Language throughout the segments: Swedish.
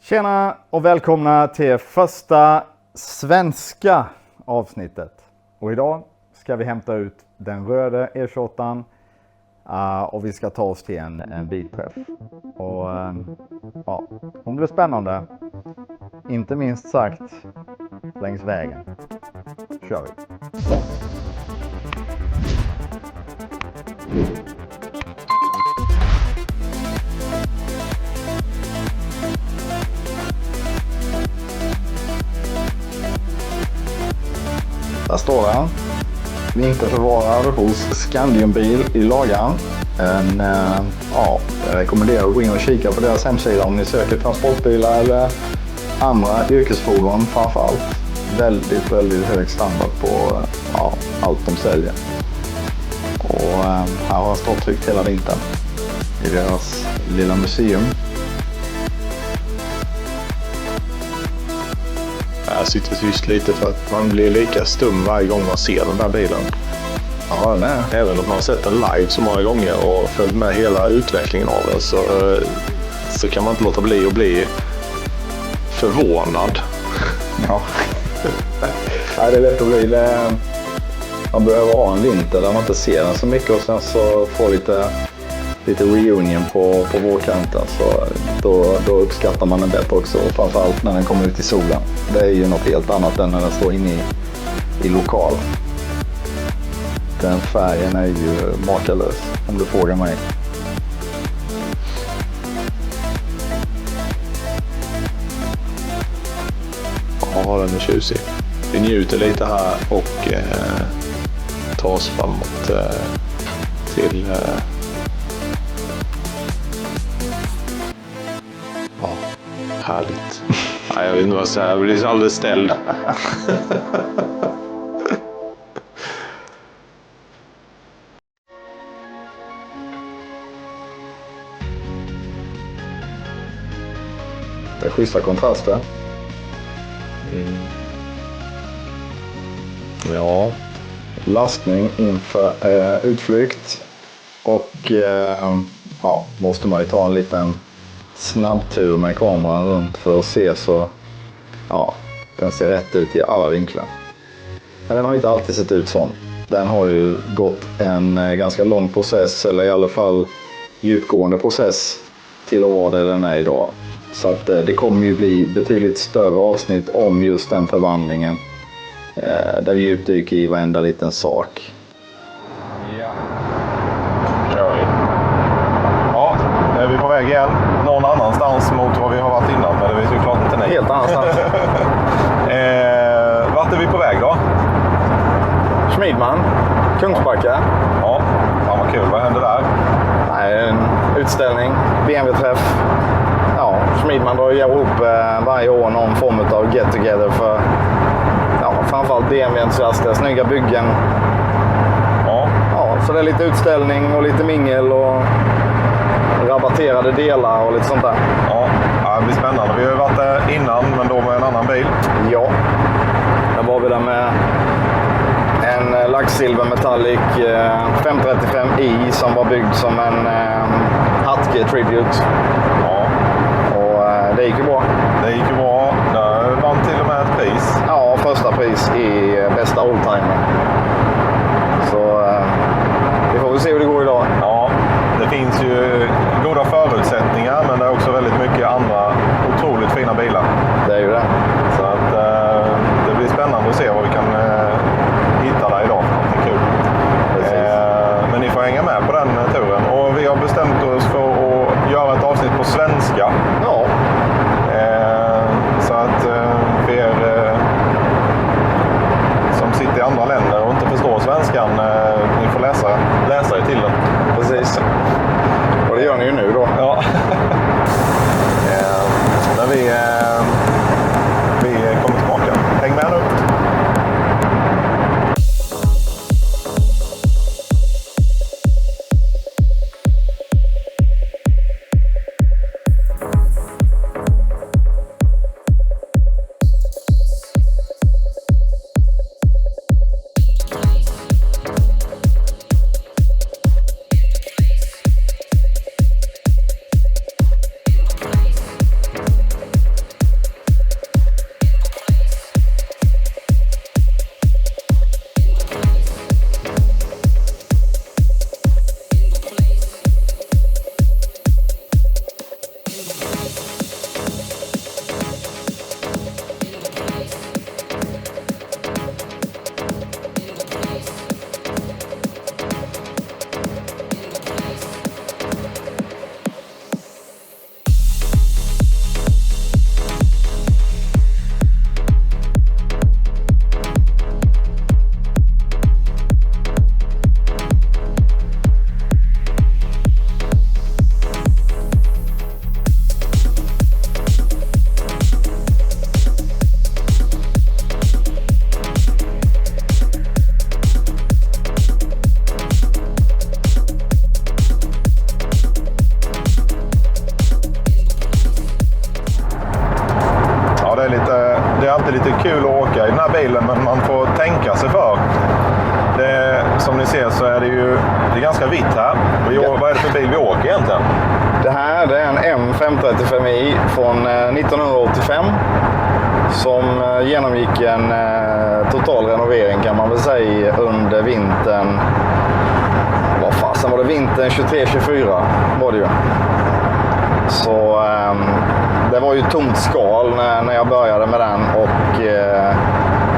Tjena och välkomna till första svenska avsnittet. Och idag ska vi hämta ut den röda E28 och vi ska ta oss till en bilträff. Och ja, det blir spännande. Inte minst sagt längs vägen. Kör vi. Där står den. Vinterförvarad hos Scandium Bil i Lagan. Jag rekommenderar att gå in och kika på deras hemsida om ni söker transportbilar eller andra yrkesfordon framförallt. Väldigt hög standard på allt de säljer. Och här har jag stått tryckt hela vintern i deras lilla museum. Jag sitter tyst lite för att man blir lika stum varje gång man ser den där bilen. Ja, nej. Även om man har sett den live så många gånger och följt med hela utvecklingen av den så kan man inte låta bli att bli förvånad. Ja. Nej, det är lätt att bli det. Man behöver ha en vinter där man inte ser den så mycket och sen så får lite reunion på vårkanten, så då uppskattar man den bättre också, framförallt när den kommer ut i solen. Det är ju något helt annat än när den står inne i lokal. Den färgen är ju makalös om du frågar mig. Ja, den är tjusig. Vi njuter lite här och tar oss framåt till härligt. Nej, jag vet inte vad jag säger. Jag blir alldeles ställd. Det är schyssta kontraster. Ja. Lastning inför utflykt. Och måste man ju ta en liten snabbtur med kameran runt för att se, så den ser rätt ut i alla vinklar. Men den har inte alltid sett ut sån. Den har ju gått en ganska lång process, eller i alla fall djupgående process, till att vara där den är idag. Så att det kommer ju bli betydligt större avsnitt om just den förvandlingen, där vi djupdyker i varenda liten sak. Ja. Kör vi. Ja, är vi på väg igen. Någon annanstans mot vad vi har varit innan, men det vet ju klart inte nej. Helt annanstans. Vart är vi på väg då? Schmidman, Kungsbacka. Ja, fan vad kul. Vad händer där? Nej, en utställning, BMW-träff. Ja, Schmidman drar ihop varje år någon form av get-together för framförallt BMW-entusiaster, snygga byggen. Ja, så det är lite utställning och lite mingel och rabatterade delar och lite sånt där. Ja, det blir spännande. Vi har ju varit där innan, men då med en annan bil. Ja, där var vi där med en Laxsilver Metallic 535i som var byggd som en Hutke Tribute. Ja. Och det gick ju bra. Det gick ju bra. Där vann till och med ett pris. Ja, första pris i bästa oldtimer. Så vi får väl se hur det går idag. Ja, det finns ju goda förutsättningar, men det är också väldigt mycket andra otroligt fina bilar. Det är ju det. Så att det blir spännande att se vad vi kan hitta där idag. Det är kul. Men ni får hänga med på den turen. Och vi har bestämt oss för att göra ett avsnitt på lite kul att åka i den här bilen, men man får tänka sig för. Som ni ser så är det är ganska vitt här. Vad är det för bil vi åker egentligen? Det här är en M535i från 1985 som genomgick en total renovering kan man väl säga under vintern. Vad fasen var det? Vintern 23-24 var det ju. Så det var ju tomt skal när jag började med den och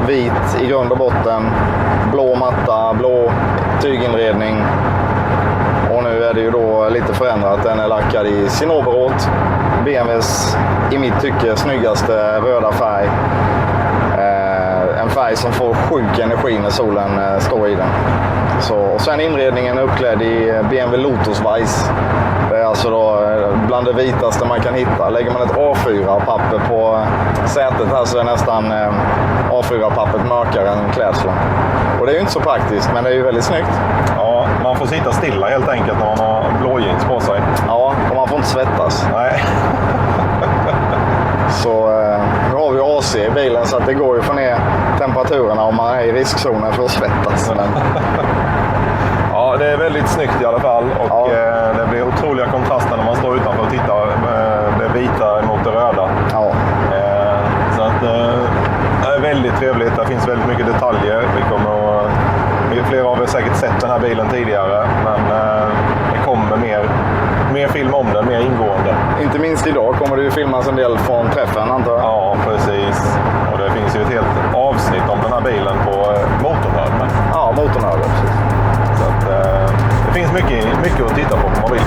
vit i grund och botten. Blå matta, blå tyginredning. Och nu är det ju då lite förändrat. Den är lackad i cinnoberråt. BMWs, i mitt tycke, snyggaste röda färg. En färg som får sjuk energi när solen står i den. Och sen inredningen är uppklädd i BMW Lotus Weiss. Det är alltså då bland det vitaste man kan hitta. Lägger man ett A4-papper på sätet här så är nästan A4-pappret mörkare än klädseln. Och det är ju inte så praktiskt, men det är ju väldigt snyggt. Ja, man får sitta stilla helt enkelt när man har blå jeans på sig. Ja, och man får inte svettas. Nej. Så nu har vi AC i bilen så att det går ju att få ner temperaturerna om man är i riskzonen för att svettas. Men... Ja, det är väldigt snyggt i alla fall och det blir otroliga kontraster när man står utanför och tittar det vita mot det röda. Ja. Så att det är väldigt trevligt. Det finns väldigt mycket detaljer. Flera av er har säkert sett den här bilen tidigare, men det kommer mer film om den, mer ingående. Inte minst idag kommer det ju filmas en del från träffen, antar jag. Ja, precis. Och det finns ju ett helt avsnitt om den här bilen på Motornörden. Ja, Motornörden, precis. Så att, det finns mycket att titta på om man vill.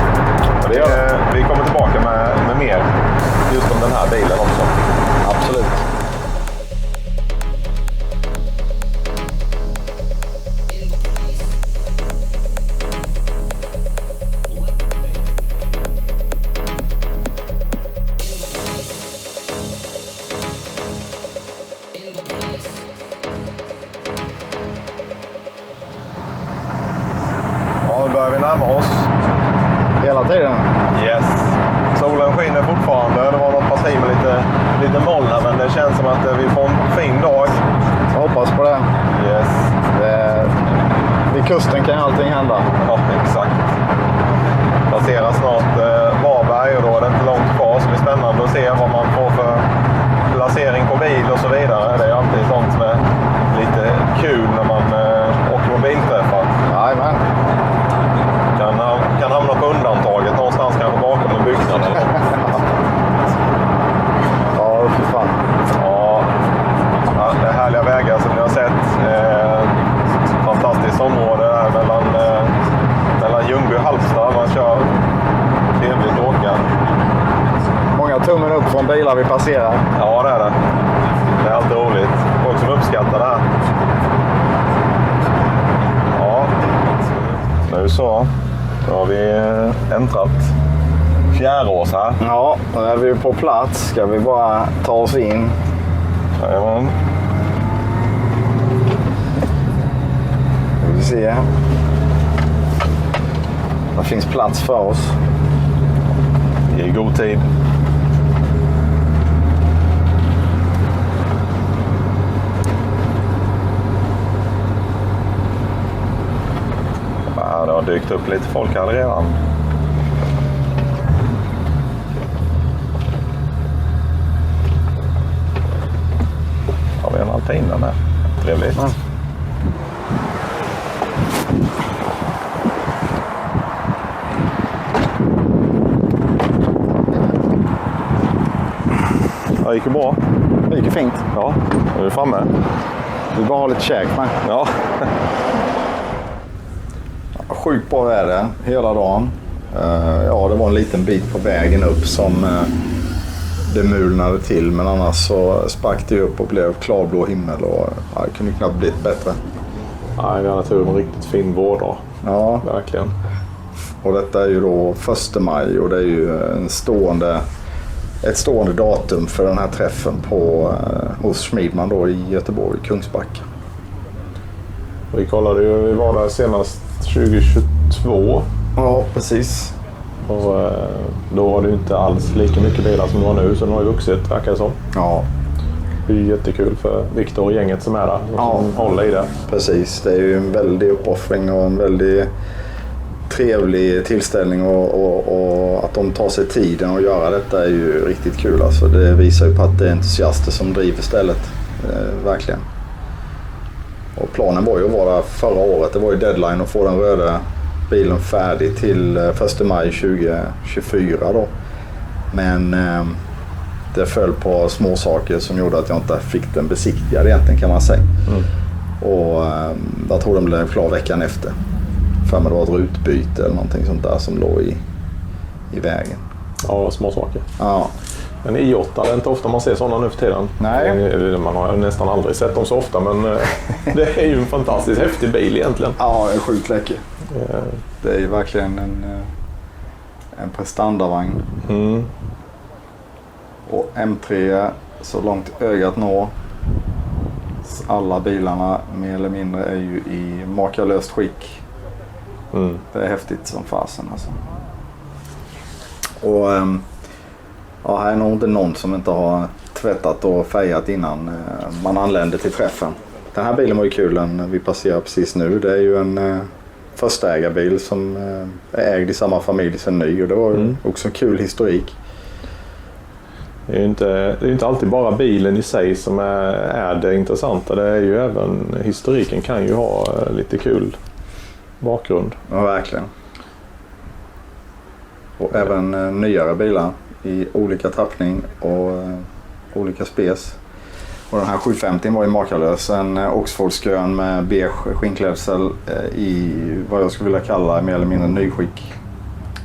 Vi kommer tillbaka med mer just om den här bilen också. Absolut. Börjar vi närma oss. Hela tiden? Yes. Solen skiner fortfarande. Det var något parti med lite moln här, men det känns som att vi får en fin dag. Jag hoppas på det. Yes. Vid kusten kan allting hända. Ja, exakt. Passerar snart Varberg och då är det inte långt kvar, så det är spännande att se vad man får för placering på bil och så vidare. Det är alltid sånt som är lite kul när man åker mobilträffar. Jajamän. Kan hamna på undantaget någonstans, kanske bakom en byggnad eller något. Ja, för fan. Ja, det är härliga vägar som ni har sett. Fantastiskt område där mellan Ljungby och Halmstad. Man kör trevligt att åka. Många tummen upp från bilar vi passerar. Ja, det är det. Det är alltid roligt. Folk som uppskattar det här. Ja, nu så. Då har vi äntrat Fjärås här. Ja, nu är vi på plats. Ska vi bara ta oss in? Jajamän. Vi se. Det finns plats för oss. I god tid. Det har dykt upp lite folk här redan. Har vi en alpin där med. Trevligt. Ja. Det gick ju bra. Det gick ju fint. Ja, nu är vi framme. Vi bara har lite käk med. Ja. Sjukt bra väder hela dagen. Ja, det var en liten bit på vägen upp som det mulnade till. Men annars så sprack det upp och blev klarblå himmel. Och det kunde knappt blivit bättre. Nej, vi har tur med riktigt fin vårdag. Ja. Verkligen. Och detta är ju då 1 maj och det är ju ett stående datum för den här träffen hos Schmidman då i Göteborg, Kungsbacka. Vi kollade ju, vi var där senast 2022. Ja, precis. Och då var det ju inte alls lika mycket bilar som det var nu, så nu har ju vuxit, verkar det som. Ja. Det är jättekul för Viktor och gänget som är där och som håller i det. Precis, det är ju en väldig uppoffring och en väldigt trevlig tillställning och att de tar sig tiden att göra detta är ju riktigt kul. Alltså, det visar ju på att det är entusiaster som driver stället, verkligen. Och planen var ju att vara förra året, det var ju deadline att få den röda bilen färdig till 1 maj 2024 då. Men det föll på små saker som gjorde att jag inte fick den besiktigad egentligen, kan man säga. Och jag tror den blev klar veckan efter. För mig det var ett rutbyte eller någonting sånt där som låg i vägen. Ja, små saker. Ja. Men i8, det är inte ofta man ser sådana nu för tiden. Nej. Man har nästan aldrig sett dem så ofta, men det är ju en fantastiskt häftig bil egentligen. Ja, en sjukt läcker. Det är ju verkligen en prestandavagn. Och M3 så långt ögat når. Alla bilarna mer eller mindre är ju i makalöst skick. Det är häftigt som fasen alltså. Och ja, här är nog inte någon som inte har tvättat och färgat innan man anlände till träffen. Den här bilen var ju kul, den vi passerar precis nu. Det är ju en förstägarbil som är ägd i samma familj sedan ny, och det var ju också kul historik. Det är inte alltid bara bilen i sig som är det intressanta. Det är ju även historiken kan ju ha lite kul bakgrund. Ja, verkligen. Och även nyare bilar i olika tappning och olika spes. Och den här 750 var ju makalös. En Oxfordsgrön med beige skinnklädsel i vad jag skulle vilja kalla mer eller mindre nyskick.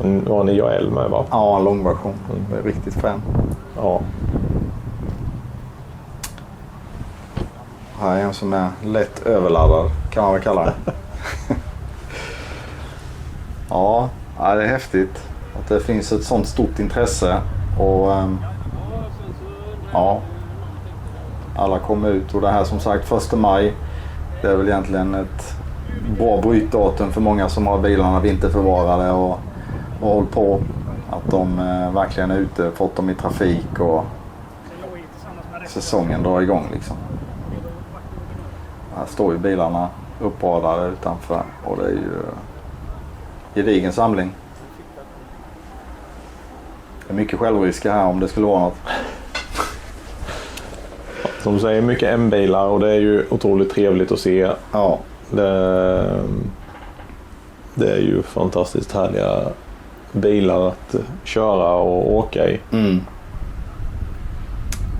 Det var en IAL med, va? Ja, en långversion. Det är riktigt fan. Ja. Här är en som är lätt överladdad, kan man väl kalla det. Ja, det är häftigt att det finns ett sånt stort intresse. Och ja, alla kommer ut. Och det här som sagt 1 maj, det är väl egentligen ett bra brytdatum för många som har bilarna vinterförvarade och håll på. Att de verkligen är ute, fått dem i trafik och säsongen drar igång liksom. Här står ju bilarna uppradade utanför och det är ju gedigen samling. Det är mycket självrisker här om det skulle vara något. Som du säger, mycket M-bilar och det är ju otroligt trevligt att se. Ja. Det är ju fantastiskt härliga bilar att köra och åka i.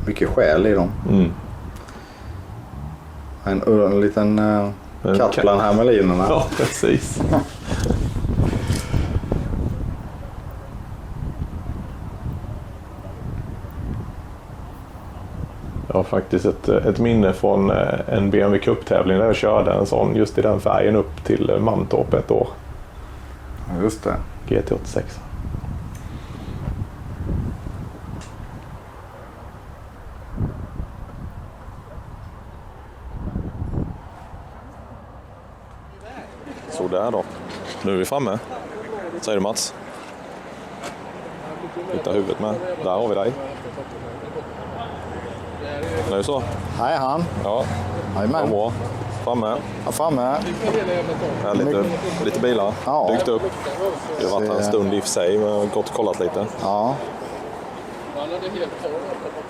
Mycket själ i dem. En liten katt bland hermelinerna. Ja, precis. Jag har faktiskt ett minne från en BMW Cup-tävling där jag körde en sån just i den färgen upp till Mantorp ett år. Just det. GT86. Så där då. Nu är vi framme. Säger du, Mats? Hitta huvudet med. Där har vi dig. Nu så. Här är han. Ja. Jajamän. Ja, bra. Framme. Ja, framme. Här lite bilar. Ja. Dykt upp. Det har varit en stund i och för sig, men jag har gått och kollat lite. Ja.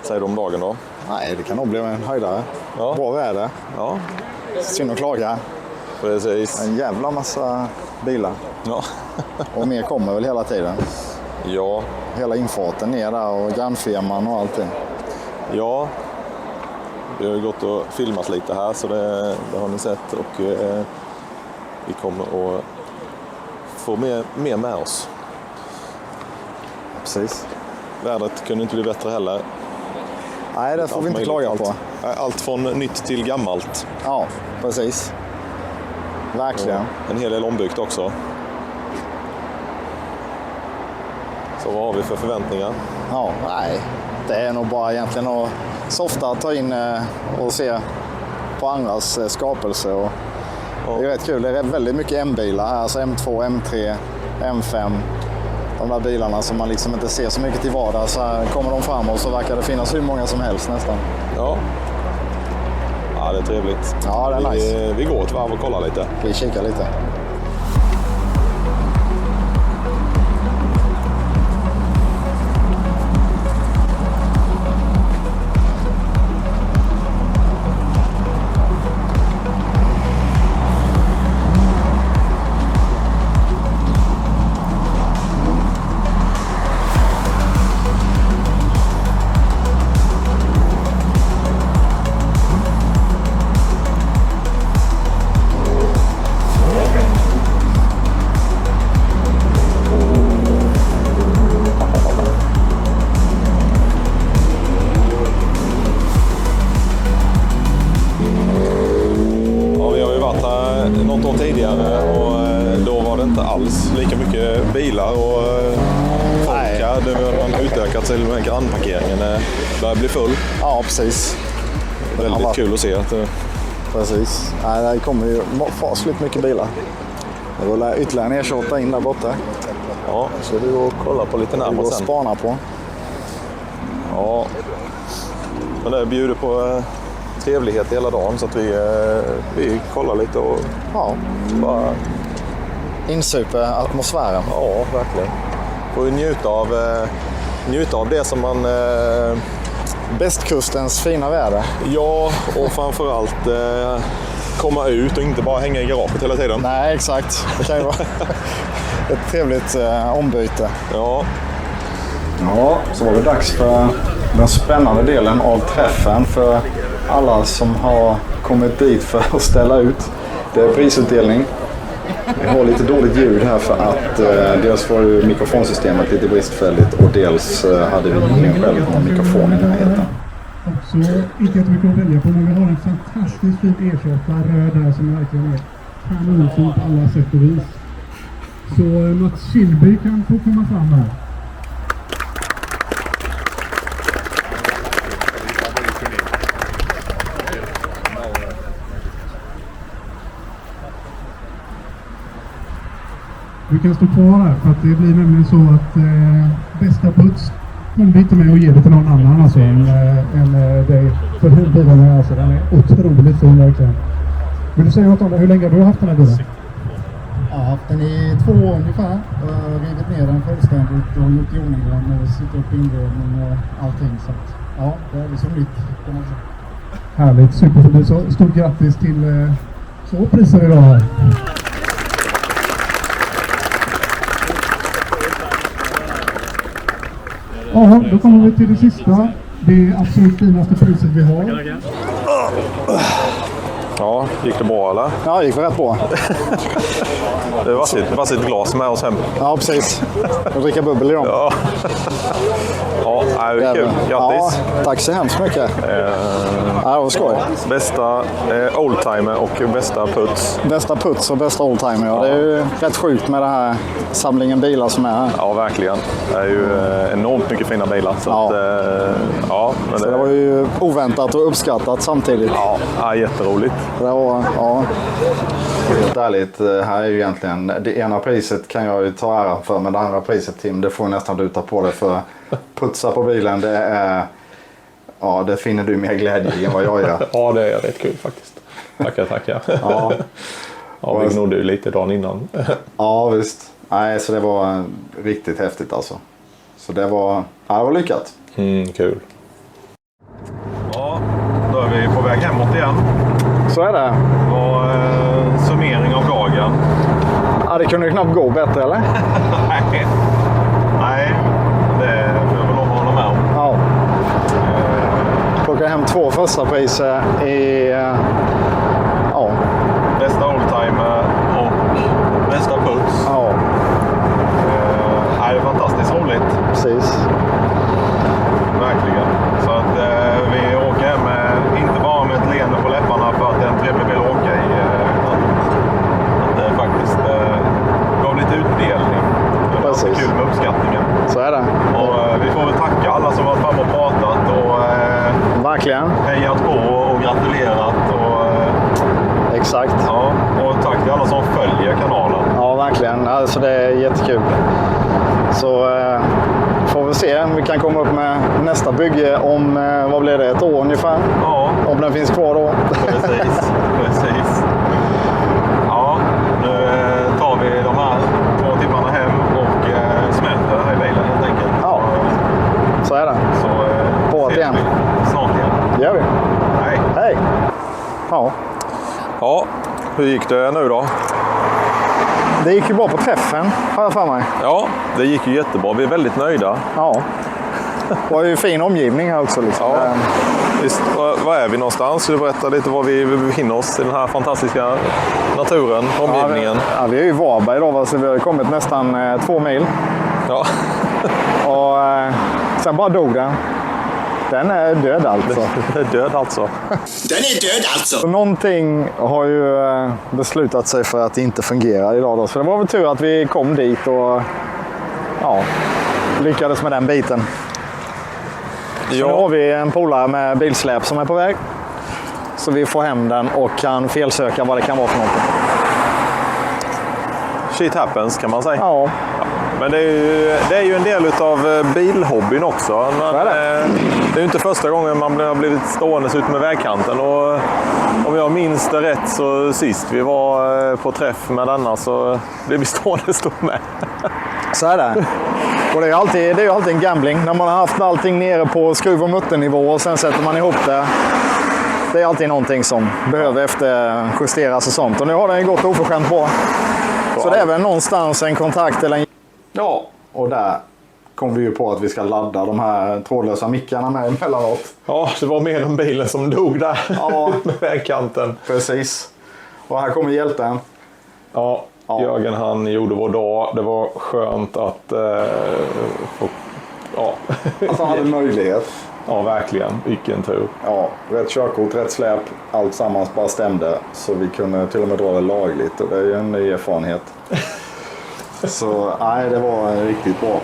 Säger du om dagen då? Nej, det kan nog bli en höjdare. Ja. Bra väder. Ja. Synd att klaga. Precis. En jävla massa bilar. Ja. Och mer kommer väl hela tiden. Ja. Hela infarten ner där och grannfirman och allting. Ja. Vi har ju gått och filmat lite här så det har ni sett och vi kommer att få mer med oss. Precis. Vädret kunde inte bli bättre heller. Nej, det får vi inte klaga på. Allt från nytt till gammalt. Ja, precis. Verkligen. Och en hel del ombyggt också. Så vad har vi för förväntningar? Ja, nej. Det är nog bara egentligen att softa, ta in och se på andras skapelse. Och det är rätt kul. Det är väldigt mycket M-bilar här. Alltså M2, M3, M5. De där bilarna som man liksom inte ser så mycket till vardag, så här kommer de fram och så verkar det finnas hur många som helst nästan. Ja. Ja, det är trevligt. Ja, det är nice. Vi går ett varv och kollar lite. Vi kikar lite. Något år tidigare och då var det inte alls lika mycket bilar och folk här. Det var man utökat till med grannparkeringen. Det börjar bli full. Ja, precis. Väldigt kul att se att Precis. Nej, det kommer ju fasligt mycket bilar. Det rullar ytterligare en E28 in där borta. Ja, så vi går och kollar på lite närmare sen. Vi går och spanar på. Ja, men det bjuder på trevlighet hela dagen så att vi kollar lite och bara insuper atmosfären. Ja, verkligen. Får ju njuta av det som man Västkustens fina väder. Ja, och framförallt komma ut och inte bara hänga i garaget hela tiden. Nej, exakt. Det kan ju vara ett trevligt ombyte. Ja. Ja, så var det dags för den spännande delen av träffen för alla som har kommit dit för att ställa ut. Det är prisutdelning. Vi har lite dåligt ljud här för att dels var ju mikrofonsystemet lite bristfälligt och dels hade vi ingen själv någon mikrofon i närheten. Också inte jättemycket att välja på, men vi har en fantastiskt fin E28 röd här som verkligen är kanonfin på alla sätt och vis. Så Mats Kilby kan få komma fram här. Du kan stå kvar här för att det blir nämligen så att bästa puts kommer vi inte med och ger det till någon annan alltså, än dig. För hur bilen är alltså, den är otroligt fin verkligen. Vill du säga något om det? Hur länge har du haft den här bilen? Jag har haft den i 2 år ungefär. Rivit ner den fullständigt och gjort i ordning den och sitt upp inredning och allting. Så att, ja, det är så nytt kan man säga. Härligt, superfint. Så stort grattis till så priser idag här. Ja, då kommer vi till det sista. Det absolut finaste priset vi har. Ja, gick det bra eller? Ja, det gick rätt bra. Det var sitt glas med oss hem. Ja, precis. Jag dricker bubbel i dem. Ja, det är kul. Grattis. Ja, tack så hemskt mycket. Ja, det var skoj. Bästa oldtimer och bästa puts. Bästa puts och bästa oldtimer. Ja. Det är ju rätt sjukt med den här samlingen bilar som är här. Ja, verkligen. Det är ju enormt mycket fina bilar. Så ja. Men så det var ju oväntat och uppskattat samtidigt. Ja, jätteroligt. Det var, ja. Helt ärligt, här är ju egentligen det ena priset kan jag ju ta ära för, men det andra priset, Tim, det får nästan du ta på dig för. Putsa på bilen, det är, ja, det finner du mer glädje i än vad jag gör. Ja, det är rätt kul faktiskt. Tackar. Ja. Ja, vi gnodde ju lite dagen innan. Ja, visst. Nej, så det var riktigt häftigt alltså. Så det var lyckat. Kul. Ja, då är vi på väg hemåt igen. Så är det. Och summering av dagen. Ja, det kunde ju knappt gå bättre, eller? Nej, det får jag väl hålla med om. Ja. Plocka hem 2 första priser i bästa oldtimer och bästa puts. Ja. Det är fantastiskt roligt. Precis. Verkligen. Så att vi åker hem inte bara med ett leende på läpparna för att det är en trevlig bil att åka i. Att det faktiskt gav lite utdelning. Det var kul med uppskattningen. Så är det. Och vi får väl tacka alla som varit fram och pratat och verkligen hejat på och gratulerat. Exakt. Ja, och tack till alla som följer kanalen. Ja, verkligen. Alltså det är jättekul. Så kan komma upp med nästa bygge om, vad blir det, ett år ungefär? Ja. Om den finns kvar då. Precis. Ja, nu tar vi de här 2 timmarna hem och smälter här i bilen helt enkelt. Ja, så är det. Så På att ses igen. vi snart igen. Det gör vi. Hej. Hej! Ja, Ja, hur gick det nu då? det gick ju bra på träffen, har jag för mig. Ja, det gick ju jättebra. Vi är väldigt nöjda. Ja. Det var ju fin omgivning här också. Liksom. Ja. Visst, var är vi någonstans? Ska du berätta lite var vi befinner oss i den här fantastiska naturen, omgivningen? Ja, vi är ju i Varberg idag, så vi har kommit nästan 2 mil. Ja. Och sen bara dog den. Den är död alltså. Den är död alltså. Så någonting har ju beslutat sig för att det inte fungerar idag då. Så det var väl tur att vi kom dit och ja, lyckades med den biten. Så nu har vi en polare med bilsläp som är på väg. Så vi får hem den och kan felsöka vad det kan vara för någonting. Shit happens kan man säga. Ja. Men det är ju en del av bilhobbyn också. Men, är det? det är ju inte första gången man har blivit stående ut med vägkanten. Och om jag minns det rätt så sist vi var på träff med denna så blev vi stående med. Så är det. Och det är ju alltid en gambling. När man har haft allting nere på skruv- och mutternivå och sen sätter man ihop det. Det är alltid någonting som behöver justeras och sånt. Och nu har den gått oförskämt bra. Så det är väl någonstans en kontakt eller en... Ja, och där kom vi ju på att vi ska ladda de här trådlösa mickarna med emellanåt. Ja, det var mer än bilen som dog där med vägkanten. Precis. Och här kommer hjälten. Ja, Jörgen han gjorde vår dag. Det var skönt att Att han hade möjlighet. Ja, verkligen. Vilken tur. Ja, rätt körkort, rätt släp. Allt sammans bara stämde. Så vi kunde till och med dra det lagligt. Och det är ju en ny erfarenhet. Så nej, det var riktigt bra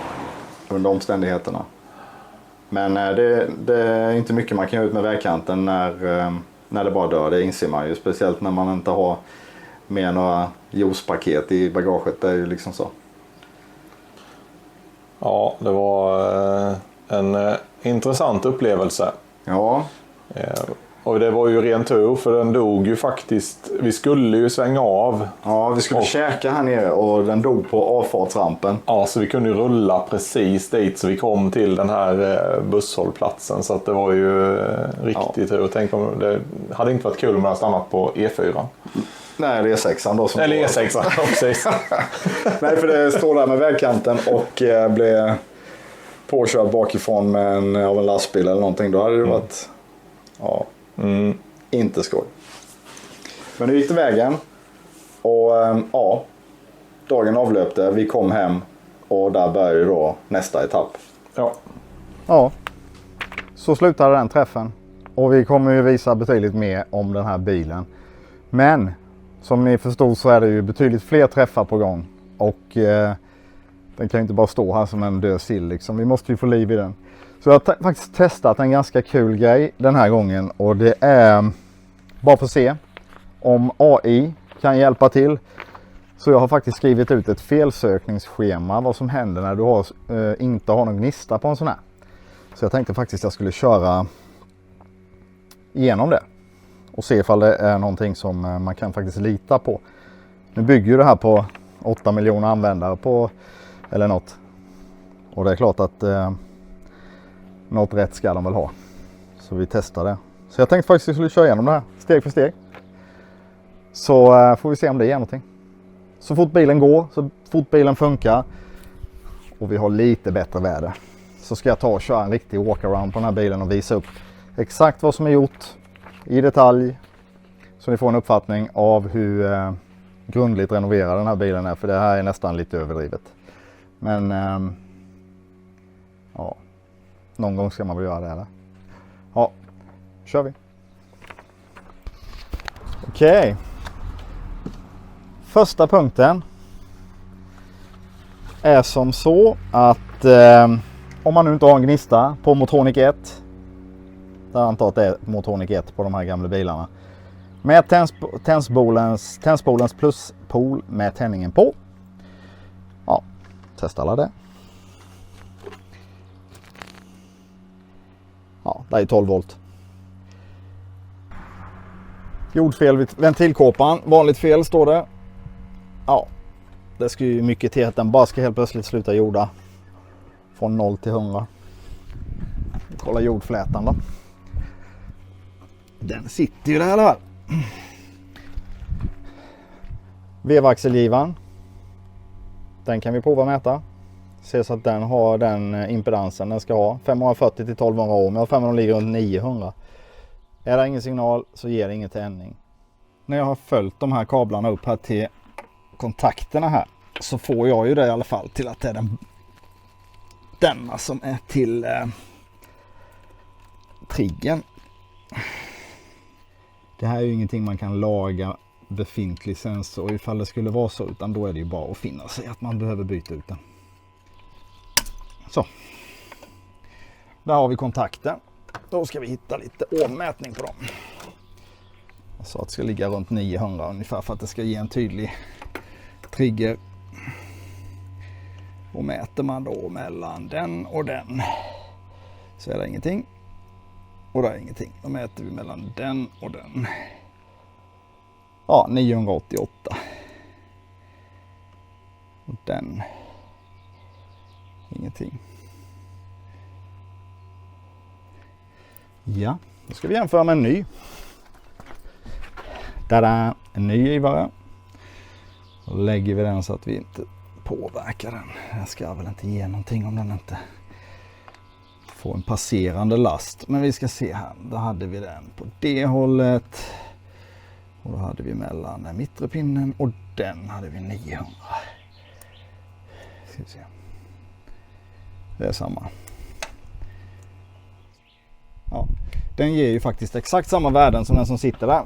under omständigheterna. Men det är inte mycket man kan göra ut med vägkanten när det bara dör. Det inser man ju. Speciellt när man inte har med några juicepaket i bagaget. Det är ju liksom så. Ja, det var en intressant upplevelse. Ja. Och det var ju ren tur för den dog ju faktiskt. Vi skulle ju svänga av. Ja, vi skulle käka här nere och den dog på avfartsrampen. Ja, så vi kunde ju rulla precis dit så vi kom till den här busshållplatsen. Så att det var ju riktigt tur. Tänk om det hade inte varit kul om jag stannat på E4. Nej, det är E6 då. Eller E6, precis. Nej, för det står där med vägkanten och blev påkörd bakifrån av en lastbil eller någonting. Då hade det varit inte skoj. Men nu gick det vägen och dagen avlöpte. Vi kom hem och där började då nästa etapp. Ja, så slutade den träffen. Och vi kommer ju visa betydligt mer om den här bilen. Men som ni förstod så är det ju betydligt fler träffar på gång. Och den kan ju inte bara stå här som en död sill liksom. Vi måste ju få liv i den. Så jag har faktiskt testat en ganska kul grej den här gången. Och det är bara för att se om AI kan hjälpa till. Så jag har faktiskt skrivit ut ett felsökningsschema. Vad som händer när du inte har någon gnista på en sån här. Så jag tänkte faktiskt att jag skulle köra igenom det. Och se ifall det är någonting som man kan faktiskt lita på. Nu bygger ju det här på 8 miljoner användare på eller något. Och det är klart att något rätt ska de väl ha. Så vi testar det. Så jag tänkte faktiskt att jag skulle köra igenom det här steg för steg. Så får vi se om det är någonting. Så fort bilen går, så fort bilen funkar och vi har lite bättre väder, så ska jag ta och köra en riktig walkaround på den här bilen och visa upp exakt vad som är gjort i detalj. Så ni får en uppfattning av hur grundligt renoverad den här bilen är. För det här är nästan lite överdrivet. Men ja, någon gång ska man väl göra det, eller? Ja, kör vi. Okej. Första punkten är som så att om man nu inte har en gnista på Motronic 1, där jag antar att det är Motronic 1 på de här gamla bilarna, med tändspolens pluspol med tändningen på. Ja, testa alla det. det är 12 volt. Jordfel vid ventilkåpan, vanligt fel står det. Ja, det ska ju mycket till att den bara ska helt plötsligt sluta jorda. Från 0 till 100. Kolla jordflätan då. Den sitter ju där i alla fall. Vevaxelgivaren. Den kan vi prova att mäta. Se så att den har den impedansen den ska ha. 540 till 1200 ohm. Jag har 500 ligger runt 900. Är det ingen signal så ger det ingen tändning. När jag har följt de här kablarna upp här till kontakterna här så får jag ju det i alla fall till att det är denna som är till triggern. Det här är ju ingenting man kan laga befintlig sensor ifall det skulle vara så, utan då är det ju bara att finna sig att man behöver byta ut den. Så. Där har vi kontakten. Då ska vi hitta lite ohmmätning på dem. Jag sa att det ska ligga runt 900 ungefär för att det ska ge en tydlig trigger. Och mäter man då mellan den och den så är det ingenting. Och det är ingenting. Då mäter vi mellan den och den. Ja, 988. Och den. Ingenting. Ja, då ska vi jämföra med en ny. Tada, en ny givare. Då lägger vi den så att vi inte påverkar den. Jag ska väl inte ge någonting om den inte får en passerande last. Men vi ska se här. Då hade vi den på det hållet. Och då hade vi mellan den mittre pinnen och den hade vi 900. Ska vi se. Det är samma. Ja, den ger ju faktiskt exakt samma värden som den som sitter där.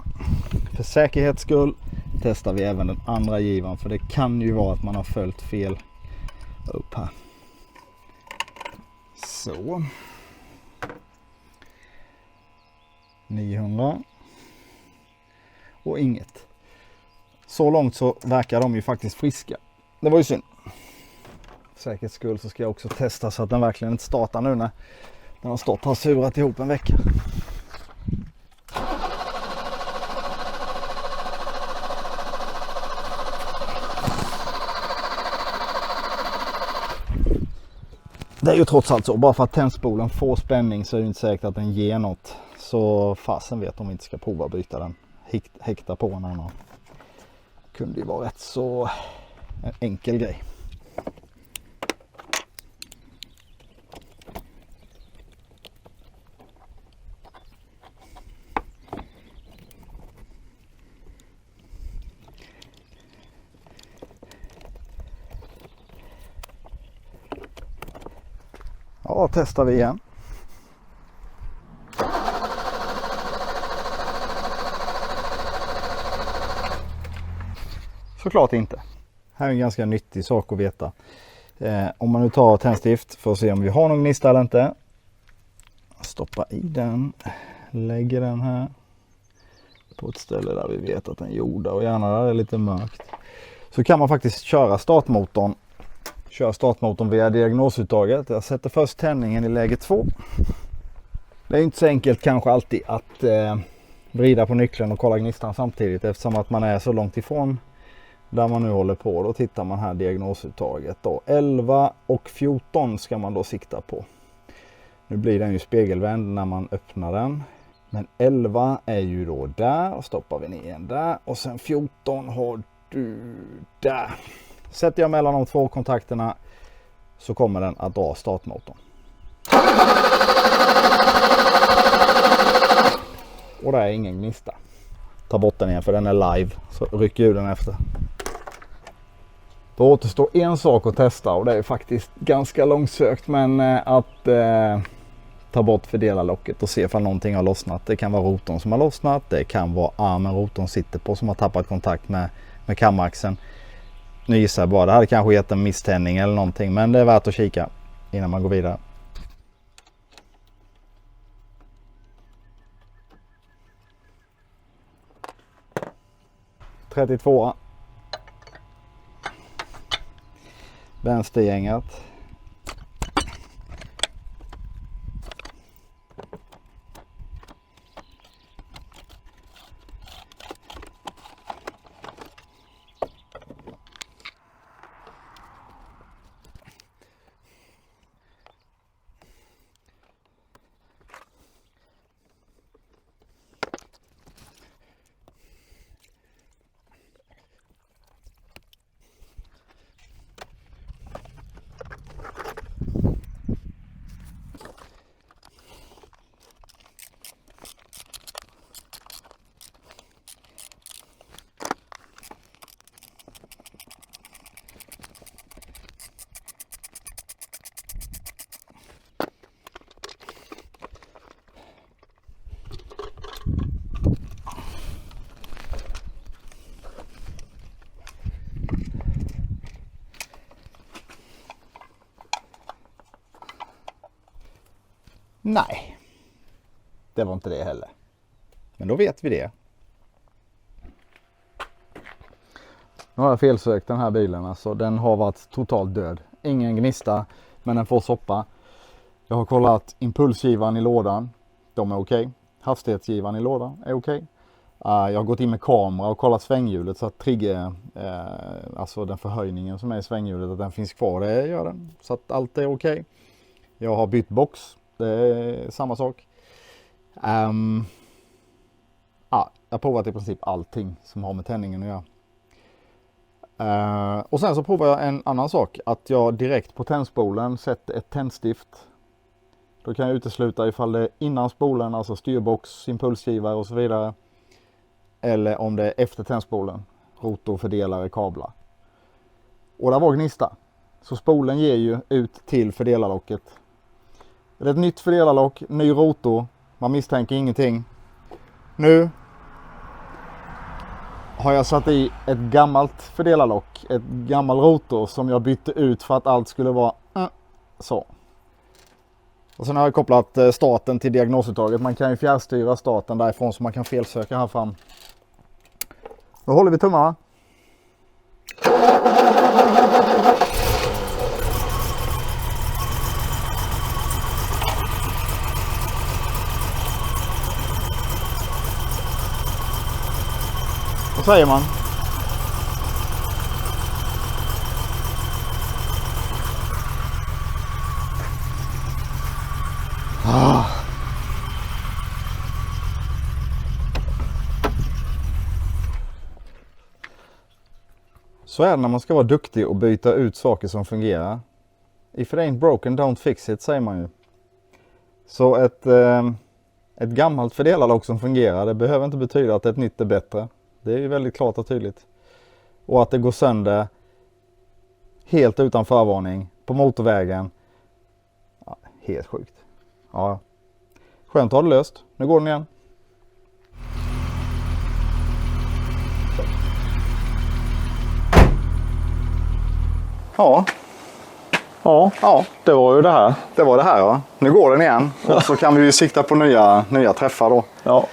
För säkerhets skull testar vi även den andra givaren, för det kan ju vara att man har följt fel upp här. Så. 900. Och inget. Så långt så verkar de ju faktiskt friska. Det var ju synd. För säkerhets skull så ska jag också testa så att den verkligen inte startar nu när den har stått och har surat ihop en vecka. Det är ju trots allt så, bara för att tändspolen får spänning så är det inte säkert att den ger något. Så fasen vet om vi inte ska prova att byta den. Häkta på den. Det kunde ju vara rätt så enkel grej. Ja, testar vi igen. Såklart inte. Här är en ganska nyttig sak att veta. Om man nu tar tändstift för att se om vi har någon gnista eller inte. Stoppa i den. Lägger den här. På ett ställe där vi vet att den är gjorda och gärna där det är lite mörkt. Så kan man faktiskt köra startmotorn. Kör startmotorn via diagnosuttaget. Jag sätter först tändningen i läge 2. Det är inte så enkelt kanske alltid att vrida på nyckeln och kolla gnistan samtidigt, eftersom att man är så långt ifrån där man nu håller på. Då tittar man här diagnosuttaget då. 11 och 14 ska man då sikta på. Nu blir den ju spegelvänd när man öppnar den. Men 11 är ju då där och stoppar vi ner den där. Och sen 14 har du där. Sätter jag mellan de två kontakterna så kommer den att dra startmotorn. Och det är ingen gnista. Ta bort den igen för den är live. Så rycker ur den efter. Då återstår en sak att testa och det är faktiskt ganska långsökt, men att ta bort fördelarlocket och se om någonting har lossnat. Det kan vara rotorn som har lossnat. Det kan vara armen rotorn sitter på som har tappat kontakt med kamaxeln. Nu gissar jag bara, det hade kanske gett en misständning eller någonting, men det är värt att kika innan man går vidare. (32) Vänstergänget. Nej, det var inte det heller. Men då vet vi det. Nu har jag felsökt den här bilen. Alltså, den har varit totalt död. Ingen gnista, men den får soppa. Jag har kollat impulsgivaren i lådan. De är okej. Hastighetsgivaren i lådan är okej. Jag har gått in med kamera och kollat svänghjulet så att trigger, alltså den förhöjningen som är i svänghjulet, att den finns kvar. Det gör den. Så att allt är okej. Jag har bytt box. Det är samma sak. Jag har provat i princip allting som har med tändningen att göra. Och sen så provar jag en annan sak. Att jag direkt på tändspolen sätter ett tändstift. Då kan jag utesluta ifall det är innan spolen, alltså styrbox, impulsgivare och så vidare. Eller om det är efter tändspolen, rotor, fördelare, kablar. Och där var gnista. Så spolen ger ju ut till fördelarlocket. Det är ett nytt fördelarlock, ny rotor. Man misstänker ingenting. Nu har jag satt i ett gammalt fördelarlock, ett gammal rotor som jag bytte ut för att allt skulle vara så. Och sen har jag kopplat starten till diagnosuttaget. Man kan ju fjärrstyra starten därifrån så man kan felsöka här fram. Då håller vi tummarna. Vad säger man? Så är det när man ska vara duktig och byta ut saker som fungerar. If it ain't broken, don't fix it, säger man ju. Så ett gammalt fördelarlock som fungerar, det behöver inte betyda att ett nytt är bättre. Det är ju väldigt klart och tydligt. Och att det går sönder helt utan förvarning på motorvägen. Ja, helt sjukt. Ja. Skönt att ha det löst. Nu går den igen. Ja. Ja, det var ju det här. Det var det här, ja. Nu går den igen. Och så kan vi ju sikta på nya träffar då. Ja.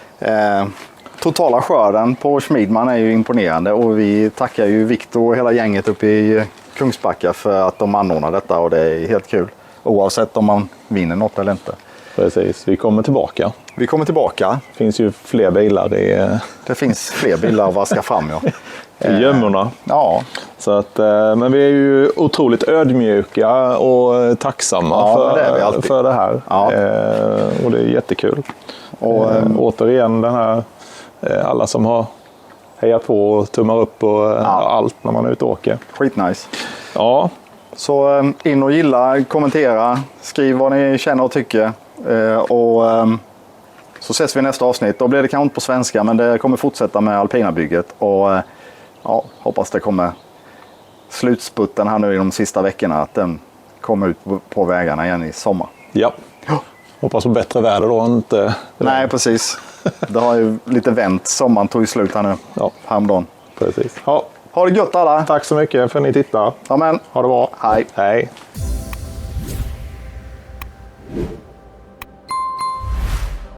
Totala skörden på Schmidman är ju imponerande och vi tackar ju Viktor och hela gänget uppe i Kungsbacka för att de anordnar detta och det är helt kul. Oavsett om man vinner något eller inte. Precis, vi kommer tillbaka. Vi kommer tillbaka. Det finns ju fler bilar. Det finns fler bilar att vaska fram, ja. I gömmorna. Ja. Så att, men vi är ju otroligt ödmjuka och tacksamma för det här. Ja. Och det är jättekul. Och återigen den här, alla som har hejat på och tummar upp och allt när man är ute och åker. Skitnice. Ja. Så in och gilla, kommentera, skriv vad ni känner och tycker. Och så ses vi i nästa avsnitt. Då blir det kanske inte på svenska, men det kommer fortsätta med alpinabygget. Och ja, hoppas det kommer slutsputten här nu i de sista veckorna. Att den kommer ut på vägarna igen i sommar. Ja. Hoppas på bättre väder då. Inte... Nej, precis. Det har ju lite vänt. Sommaren tog ju slut här nu. Ja. Häromdagen. Precis. Ja. Ha det gött alla. Tack så mycket för att ni tittar. Amen. Ha det bra. Hej. Hej.